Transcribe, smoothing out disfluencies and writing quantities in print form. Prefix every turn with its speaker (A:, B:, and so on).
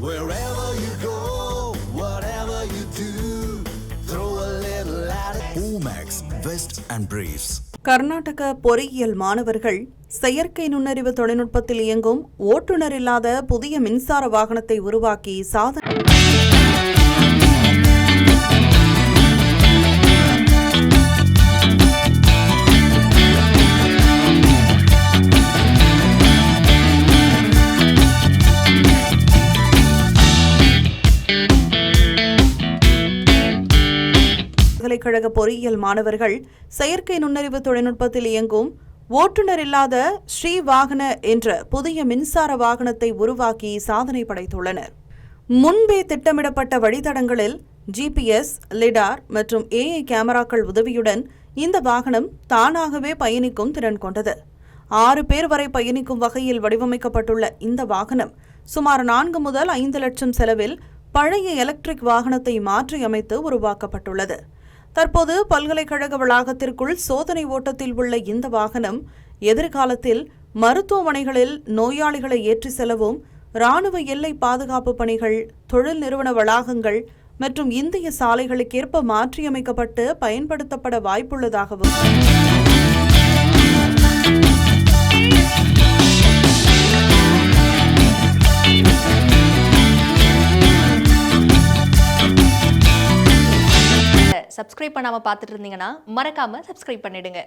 A: Wherever you go, whatever you do, throw a little at it. Omax, Vest and Briefs.
B: Karnataka பொறியியல் மாணவர்கள் செயற்கை நுண்ணறிவு தொழில்நுட்பத்தில் இயங்கும் ஓட்டுநர் இல்லாத புதிய மின்சார வாகனத்தை உருவாக்கி சாதனை பல்கலைக்கழக பொறியியல் மாணவர்கள் செயற்கை நுண்ணறிவு தொழில்நுட்பத்தில் இயங்கும் ஓட்டுநர் இல்லாத ஸ்ரீ வாகன என்ற புதிய மின்சார வாகனத்தை உருவாக்கி சாதனை படைத்துள்ளனர். முன்பே திட்டமிடப்பட்ட வழித்தடங்களில் ஜிபிஎஸ், லிடார் மற்றும் ஏஐ கேமராக்கள் உதவியுடன் இந்த வாகனம் தானாகவே பயணிக்கும் திறன் கொண்டது. 6 பேர் வரை பயணிக்கும் வகையில் வடிவமைக்கப்பட்டுள்ள இந்த வாகனம் சுமார் 4 முதல் 5 லட்சம் செலவில் பழைய எலக்ட்ரிக் வாகனத்தை மாற்றியமைத்து உருவாக்கப்பட்டுள்ளது. தற்போது பல்கலைக்கழக வளாகத்திற்குள் சோதனை ஓட்டத்தில் உள்ள இந்த வாகனம் எதிர்காலத்தில் மருத்துவமனைகளில் நோயாளிகளை ஏற்றி செல்லவும், இராணுவ எல்லை பாதுகாப்பு பணிகள், தொழில் நிறுவன வளாகங்கள் மற்றும் இந்திய சாலைகளுக்கேற்ப மாற்றியமைக்கப்பட்டு பயன்படுத்தப்பட வாய்ப்புள்ளதாகவும்
C: சப்ஸ்கிரைப் பண்ணாம பார்த்துட்டு இருந்தீங்கன்னா மறக்காம சப்ஸ்கிரைப் பண்ணிடுங்க.